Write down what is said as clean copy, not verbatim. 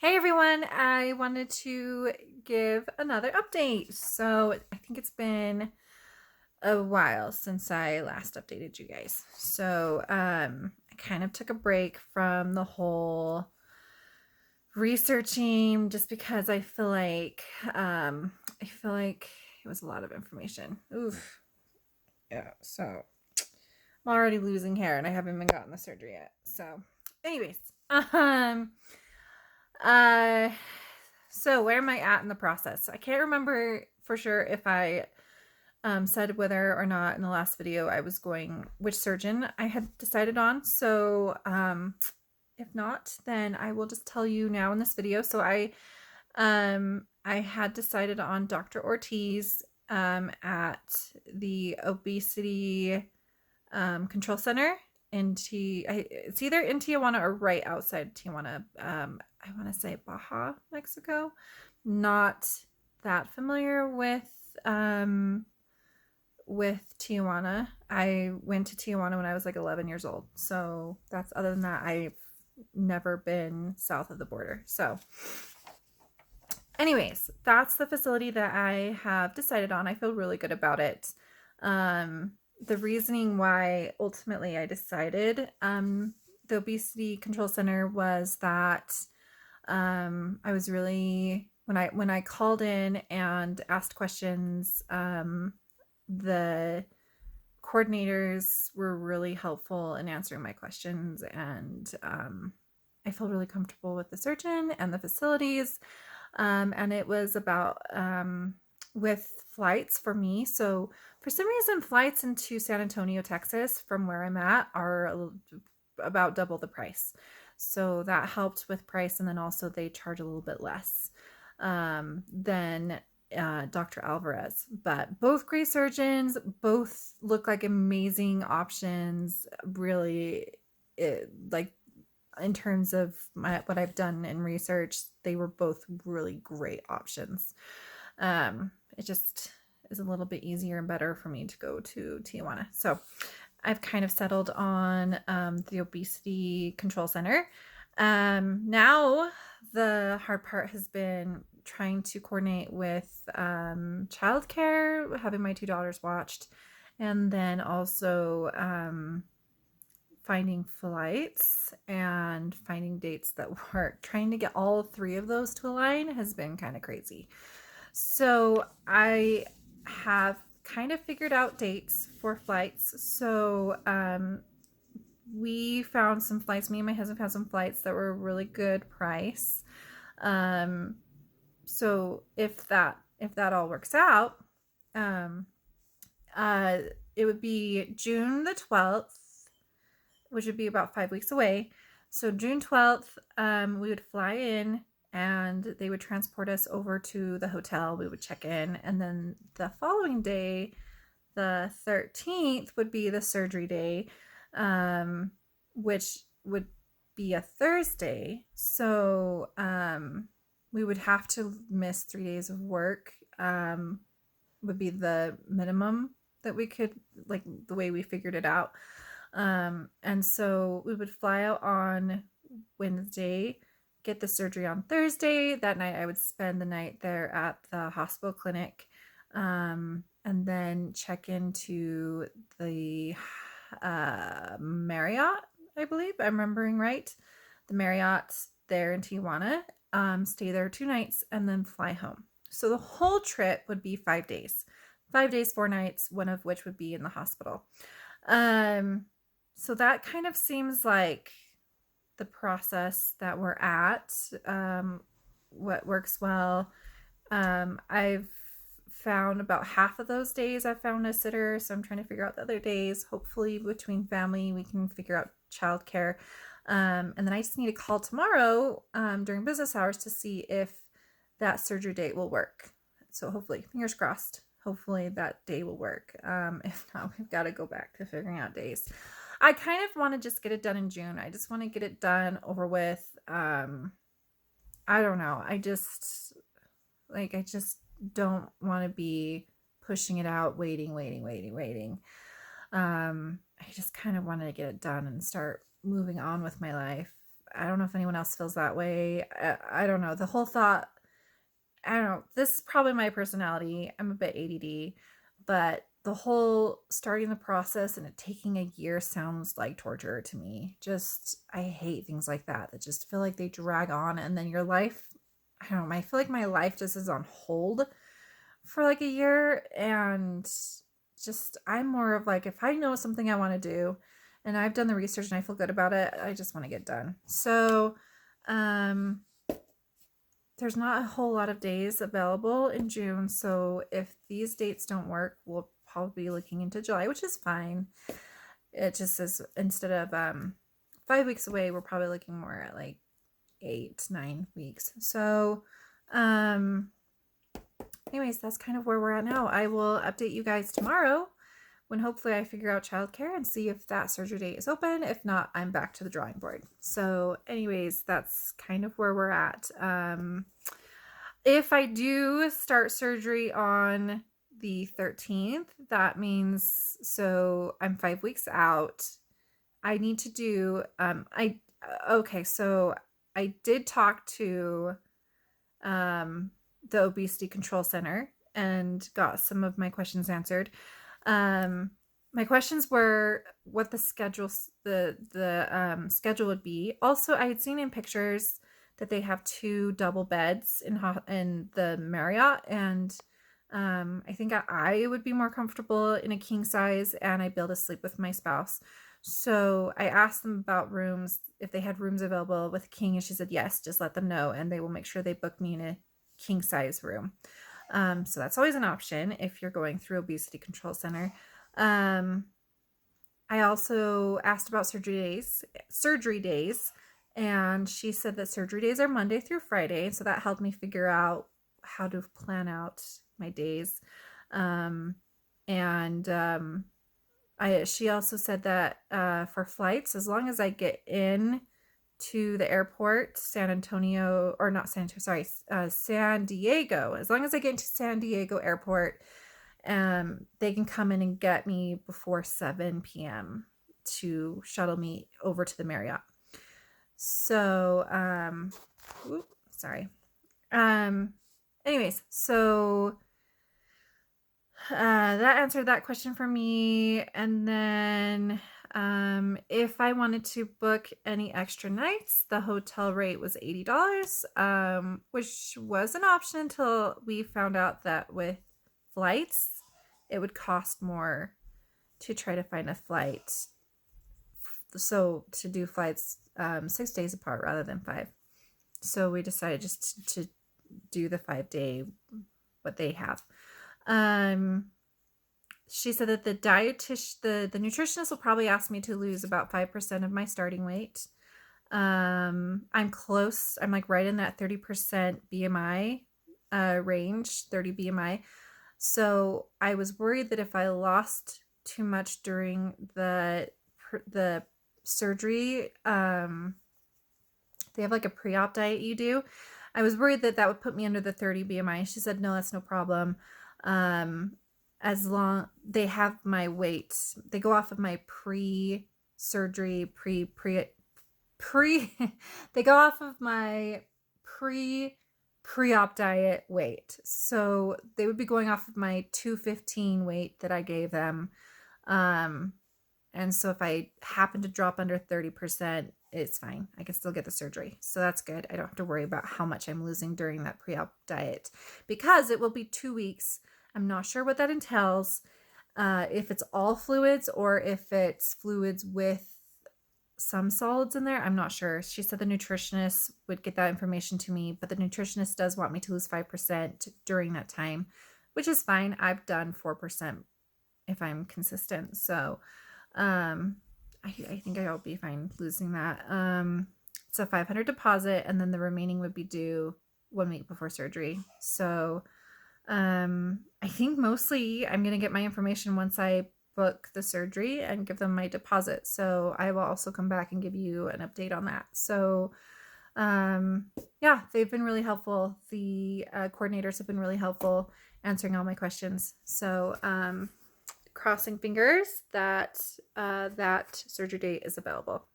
Hey everyone, I wanted to give another update. So I think it's been a while since I last updated you guys. I kind of took a break from the whole researching just because I feel like it was a lot of information. Oof. Yeah, so I'm already losing hair and I haven't even gotten the surgery yet. Anyways, um uh so where am I at in the process? I can't remember for sure if I said whether or not in the last video I was going which surgeon I had decided on. If not, then I will just tell you now in this video. I had decided on Dr. Ortiz at the obesity control center it's either in Tijuana or right outside Tijuana. I want to say Baja, Mexico. Not that familiar with Tijuana. I went to Tijuana when I was like 11 years old. So that's other than that, I've never been south of the border. Anyways, that's the facility that I have decided on. I feel really good about it. The reasoning why ultimately I decided the obesity control center was that I was really when I called in and asked questions, the coordinators were really helpful in answering my questions, and I feel really comfortable with the surgeon and the facilities. And it was about with flights for me. So for some reason, flights into San Antonio, Texas, from where I'm at, are about double the price. So that helped with price, and then also they charge a little bit less than Dr. Alvarez. But both great surgeons, both look like amazing options. Really, like in terms of what I've done in research, they were both really great options. It just is a little bit easier and better for me to go to Tijuana. So I've kind of settled on the obesity control center. Now the hard part has been trying to coordinate with childcare, having my two daughters watched, and then also finding flights and finding dates that work. Trying to get all three of those to align has been kind of crazy. So I have kind of figured out dates for flights. We found some flights. Me and my husband found some flights that were a really good price. Um, so if that all works out, um, uh, it would be June the 12th, which would be about 5 weeks away. So June 12th, we would fly in and they would transport us over to the hotel. We would check in, and then the following day, the 13th, would be the surgery day, which would be a Thursday. We would have to miss 3 days of work, would be the minimum that we could, like the way we figured it out. And so we would fly out on Wednesday, get the surgery on Thursday. That night I would spend the night there at the hospital clinic, and then check into the Marriott, I believe I'm remembering right. The Marriott there in Tijuana, stay there 2 nights, and then fly home. So the whole trip would be 5 days. 5 days, 4 nights, one of which would be in the hospital. So that kind of seems like the process that we're at, what works well. I've found about half of those days I've found a sitter, so I'm trying to figure out the other days. Hopefully between family we can figure out childcare. And then I just need to call tomorrow during business hours to see if that surgery date will work. So hopefully, fingers crossed, hopefully that day will work. If not, we've got to go back to figuring out days. I kind of want to just get it done in June. I just want to get it done over with. I don't know. I just don't want to be pushing it out, waiting. I just kind of want to get it done and start moving on with my life. I don't know if anyone else feels that way. I don't know. The whole thought, I don't know. This is probably my personality. I'm a bit ADD, but the whole starting the process and it taking a year sounds like torture to me. Just, I hate things like that that just feel like they drag on and then your life, I don't know. I feel like my life just is on hold for like a year. And just, I'm more of like, if I know something I want to do and I've done the research and I feel good about it, I just want to get done. So, um, there's not a whole lot of days available in June. So if these dates don't work, we'll probably be looking into July, which is fine. It just says instead of 5 weeks away, we're probably looking more at like 8, 9 weeks. So, anyways, that's kind of where we're at now. I will update you guys tomorrow when hopefully I figure out childcare and see if that surgery date is open. If not, I'm back to the drawing board. So anyways, that's kind of where we're at. If I do start surgery on the 13th, that means, so I'm 5 weeks out. I need to do, okay, so I did talk to the Obesity Control Center and got some of my questions answered. My questions were what the schedule schedule would be. Also, I had seen in pictures that they have 2 double beds in the Marriott, and I think I would be more comfortable in a king size, and I'd be able to sleep with my spouse. So I asked them about rooms, if they had rooms available with a king, and she said yes, just let them know, and they will make sure they book me in a king size room. So that's always an option if you're going through Obesity Control Center. I also asked about surgery days, and she said that surgery days are Monday through Friday. So that helped me figure out how to plan out my days. She also said that for flights, as long as I get in to the airport, San Diego, as long as I get into San Diego airport, they can come in and get me before 7 p.m. to shuttle me over to the Marriott. So, anyways, so that answered that question for me. And then if I wanted to book any extra nights, the hotel rate was $80, which was an option until we found out that with flights, it would cost more to try to find a flight. So to do flights 6 days apart rather than 5. So we decided just to do the 5-day, what they have. She said that the nutritionist will probably ask me to lose about 5% of my starting weight. I'm close. I'm like right in that 30% BMI range, 30 BMI. So I was worried that if I lost too much during the surgery, they have like a pre-op diet you do. I was worried that would put me under the 30 BMI. She said, no, that's no problem. As long they have my weight, they go off of my pre-surgery, they go off of my pre-op diet weight. So they would be going off of my 215 weight that I gave them. And so if I happen to drop under 30%, it's fine. I can still get the surgery. So that's good. I don't have to worry about how much I'm losing during that pre-op diet because it will be 2 weeks. I'm not sure what that entails. If it's all fluids or if it's fluids with some solids in there, I'm not sure. She said the nutritionist would get that information to me, but the nutritionist does want me to lose 5% during that time, which is fine. I've done 4% if I'm consistent. So, I think I'll be fine losing that. It's a $500 deposit, and then the remaining would be due 1 week before surgery. So, I think mostly I'm going to get my information once I book the surgery and give them my deposit. So I will also come back and give you an update on that. So, yeah, they've been really helpful. The coordinators have been really helpful answering all my questions. So, crossing fingers that that surgery date is available.